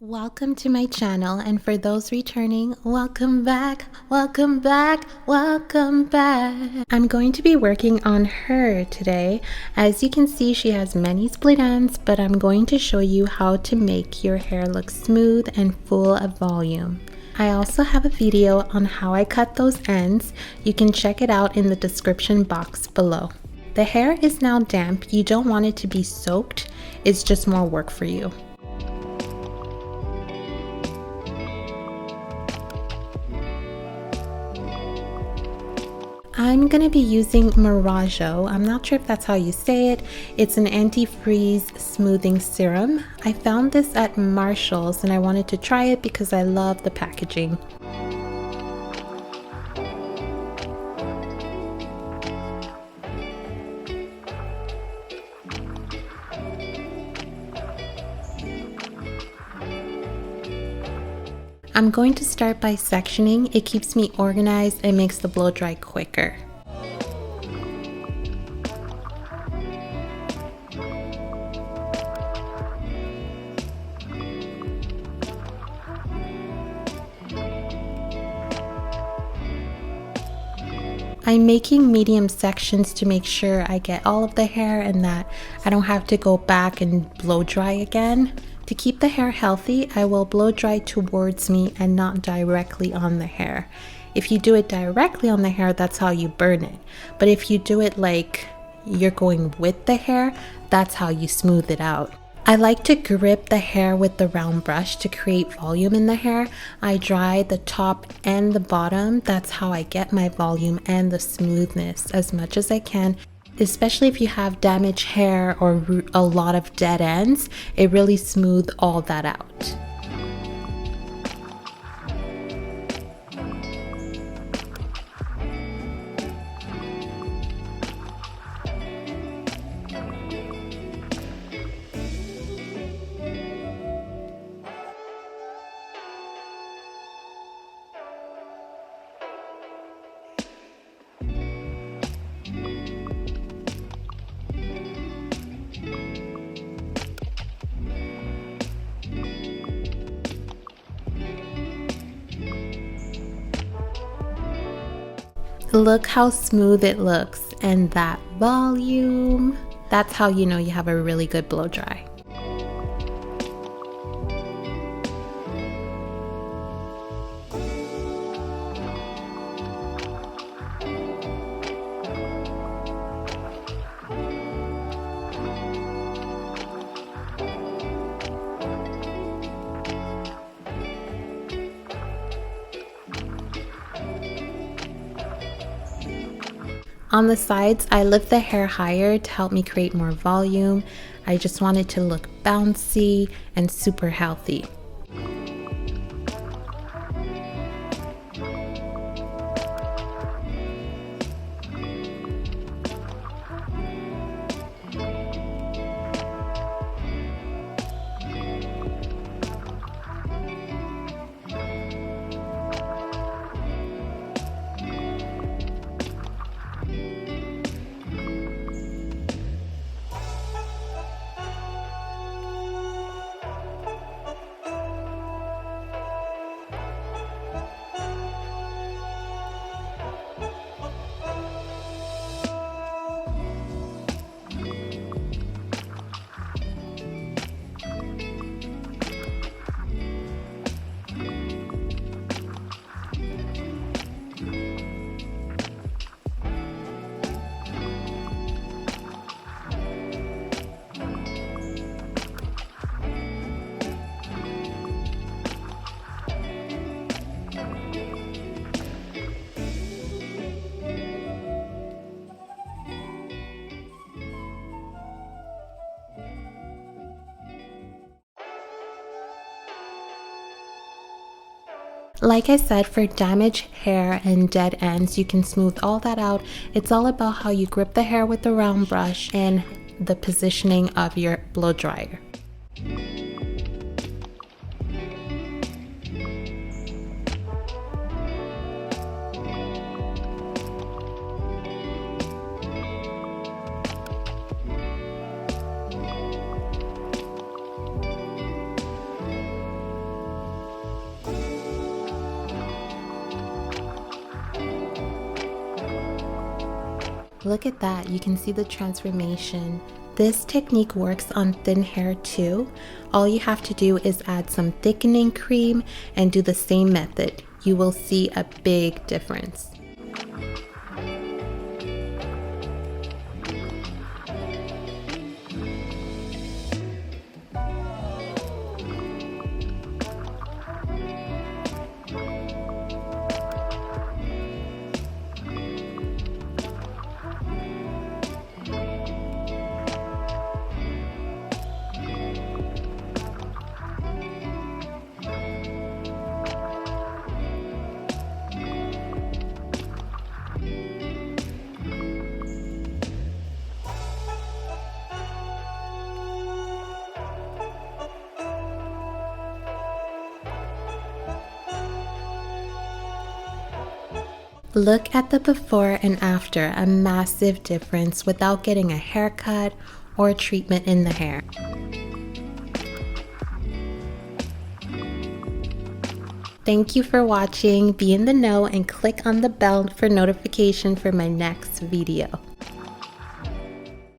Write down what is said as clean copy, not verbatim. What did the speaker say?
Welcome to my channel, and for those returning, welcome back, welcome back, welcome back. I'm going to be working on her today. As you can see, she has many split ends, but I'm going to show you how to make your hair look smooth and full of volume. I also have a video on how I cut those ends. You can check it out in the description box below. The hair is now damp. You don't want it to be soaked. It's just more work for you. I'm going to be using Miraggio. I'm not sure if that's how you say it. It's an anti-frizz smoothing serum. I found this at Marshall's and I wanted to try it because I love the packaging. I'm going to start by sectioning. It keeps me organized and makes the blow dry quicker. I'm making medium sections to make sure I get all of the hair and that I don't have to go back and blow dry again. To keep the hair healthy, I will blow dry towards me and not directly on the hair. If you do it directly on the hair, that's how you burn it. But if you do it like you're going with the hair, that's how you smooth it out. I like to grip the hair with the round brush to create volume in the hair. I dry the top and the bottom. That's how I get my volume and the smoothness as much as I can. Especially if you have damaged hair or a lot of dead ends, it really smooths all that out. Look how smooth it looks, and that volume, that's how you know you have a really good blow dry. On the sides, I lift the hair higher to help me create more volume. I just want it to look bouncy and super healthy. Like I said, for damaged hair and dead ends, you can smooth all that out. It's all about how you grip the hair with the round brush and the positioning of your blow dryer. Look at that, you can see the transformation. This technique works on thin hair too. All you have to do is add some thickening cream and do the same method. You will see a big difference. Look at the before and after, a massive difference without getting a haircut or treatment in the hair. Thank you for watching. Be in the know and click on the bell for notification for my next video.